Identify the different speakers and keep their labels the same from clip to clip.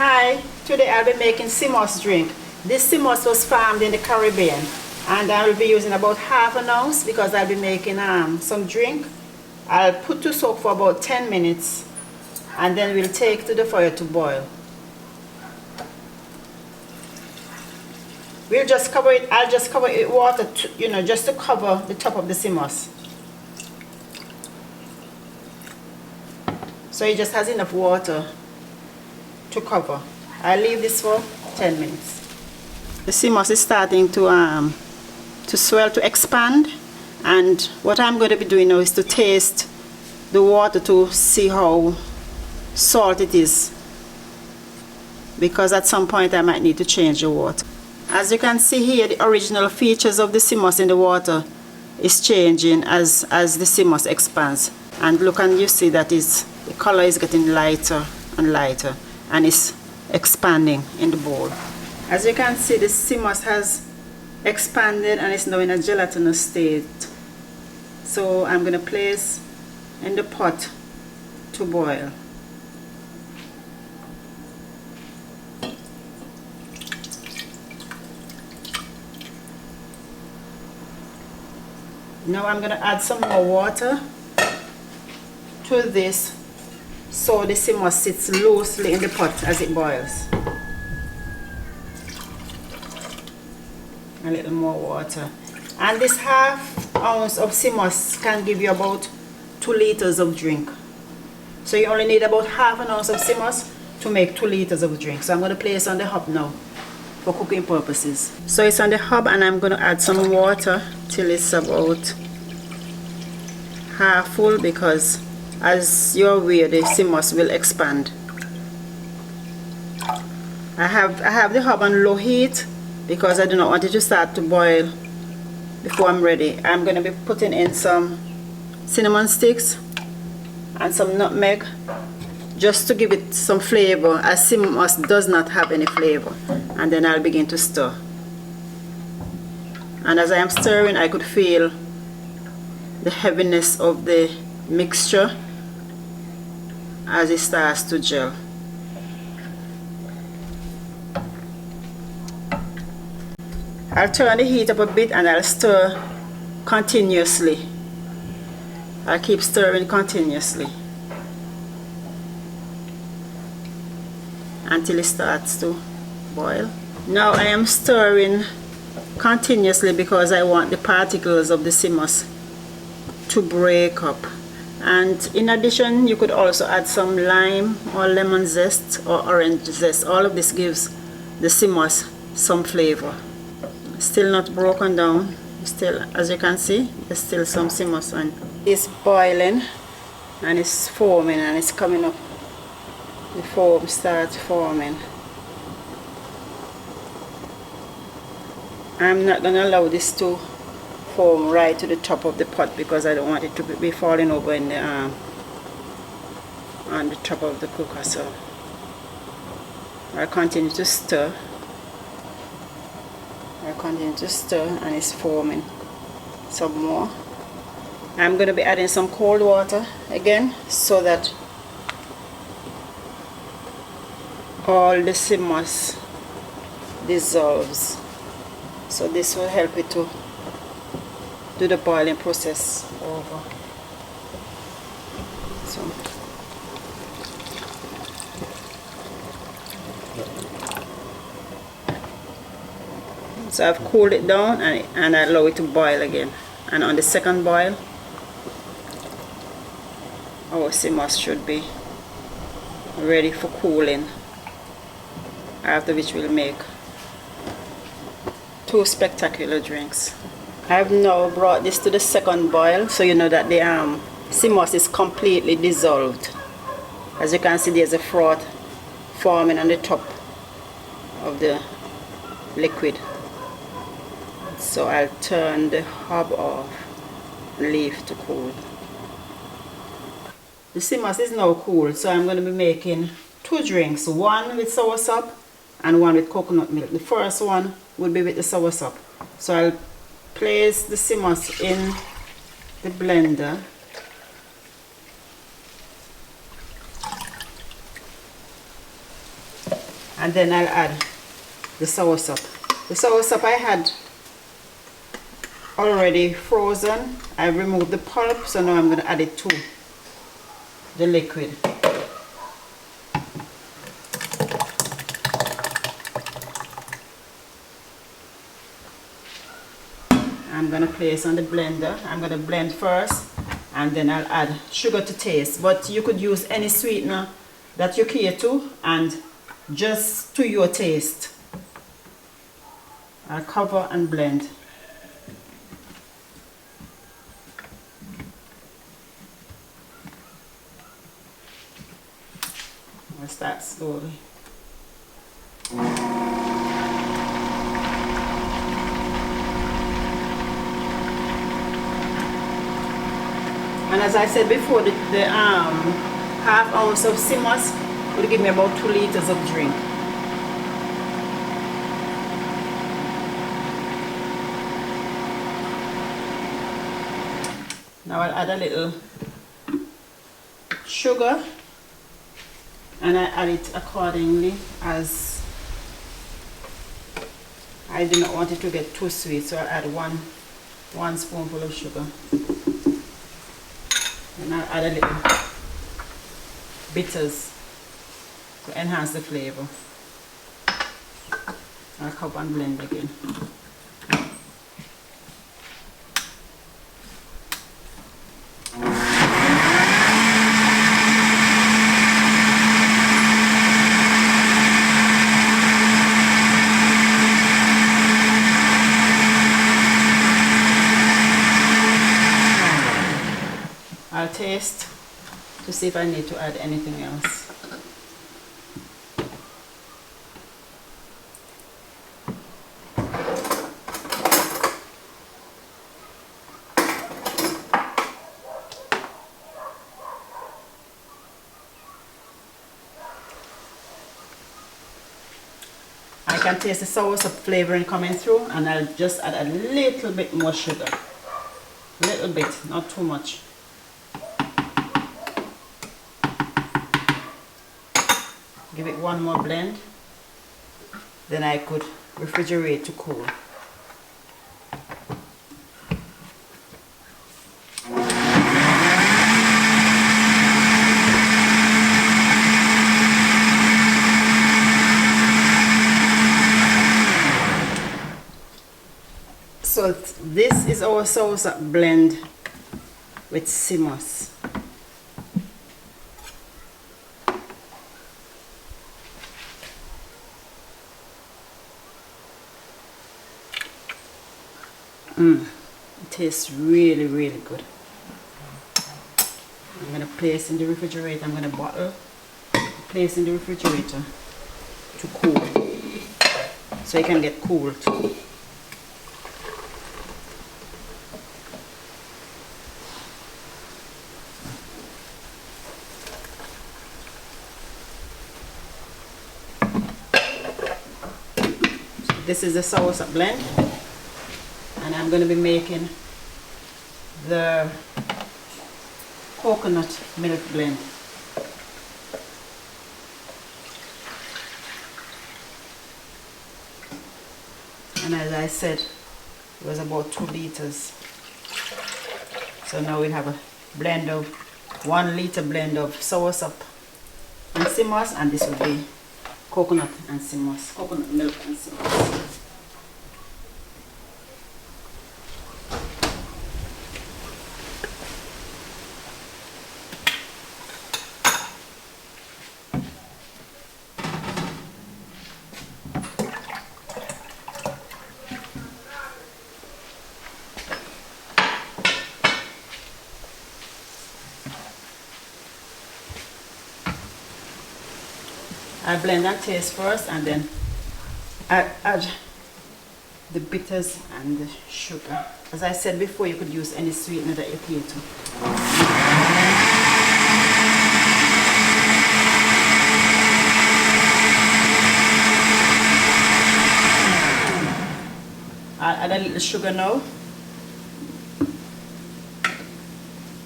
Speaker 1: Hi, today I'll be making cmos drink. This cmos was farmed in the Caribbean and I will be using about half an ounce because I'll be making some drink. I'll put to soak for about 10 minutes and then we'll take to the fire to boil. We'll just cover it, I'll just cover it with water, just to cover the top of the cmos. So it just has enough water to cover. I'll leave this for 10 minutes. The cmos is starting to swell, to expand, and what I'm going to be doing now is to taste the water to see how salt it is, because at some point I might need to change the water. As you can see here, the original features of the cmos in the water is changing as the cmos expands, and look, and you see that the color is getting lighter and lighter and it's expanding in the bowl. As you can see, the cmos has expanded and it's now in a gelatinous state. So I'm going to place in the pot to boil. Now I'm going to add some more water to this so the cmos sits loosely in the pot as it boils. A little more water. And this half ounce of cmos can give you about 2 liters of drink. So you only need about half an ounce of cmos to make 2 liters of drink. So I'm going to place on the hob now for cooking purposes. So it's on the hob and I'm going to add some water till it's about half full, because as you're aware, the cmos will expand. I have the hob on low heat because I do not want it to start to boil before I'm ready. I'm going to be putting in some cinnamon sticks and some nutmeg just to give it some flavor, as cmos does not have any flavor. And then I'll begin to stir. And as I am stirring, I could feel the heaviness of the mixture as it starts to gel. I'll turn the heat up a bit and I'll stir continuously. I'll keep stirring continuously until it starts to boil. Now I am stirring continuously because I want the particles of the cmos to break up. And in addition, you could also add some lime or lemon zest or orange zest. All of this gives the cmos some flavor. Still not broken down. Still, as you can see, there's still some cmos on. It's boiling and it's foaming and it's coming up. The foam starts forming. I'm not going to allow this to foam right to the top of the pot because I don't want it to be falling over in the on the top of the cooker. So I'll continue to stir. And it's forming some more. I'm going to be adding some cold water again so that all the cmos dissolves. So this will help it to do the boiling process over. So I've cooled it down and I allow it to boil again. And on the second boil, our cmos should be ready for cooling, after which we'll make 2 spectacular drinks. I've now brought this to the second boil, so you know that the cmos is completely dissolved. As you can see, there's a froth forming on the top of the liquid. So I'll turn the hob off and leave to cool. The cmos is now cool, so I'm going to be making 2 drinks, one with soursop and one with coconut milk. The first one will be with the soursop. So I'll place the cmos in the blender And then I'll add the soursop. The soursop I had already frozen. I removed the pulp, so now I'm going to add it to the liquid. I'm going to place on the blender. I'm going to blend first and then I'll add sugar to taste, but you could use any sweetener that you care to and just to your taste. I'll cover and blend. I'll start slowly. And as I said before, the half ounce of cmos will give me about 2 liters of drink. Now I'll add a little sugar, and I add it accordingly, as I do not want it to get too sweet, so I'll add one spoonful of sugar. And I'll add a little bitters to enhance the flavor. I'll cover and blend again. I'll taste to see if I need to add anything else. I can taste the soursop flavoring coming through, and I'll just add a little bit more sugar. A little bit, not too much. Give it one more blend, then I could refrigerate to cool. So this is our soursop blend with cmos. It tastes really, really good. I'm going to place in the refrigerator. I'm going to bottle, place in the refrigerator to cool, so it can get cooled. So this is the soursop blend. And I'm going to be making the coconut milk blend. And as I said, it was about 2 liters. So now we have a blend of 1 liter blend of soursop and cmos, and this will be coconut and cmos, coconut milk and cmos. I blend and taste first, and then I add the bitters and the sugar. As I said before, you could use any sweetener that you care to. I'll add a little sugar now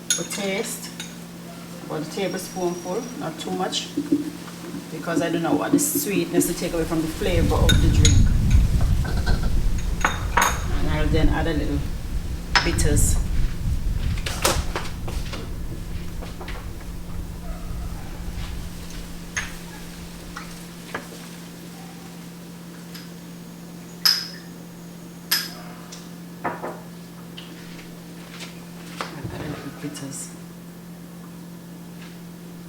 Speaker 1: for taste, about a tablespoonful, not too much. because I do not want the sweetness to take away from the flavor of the drink. And I'll then add a little bitters. Bitters.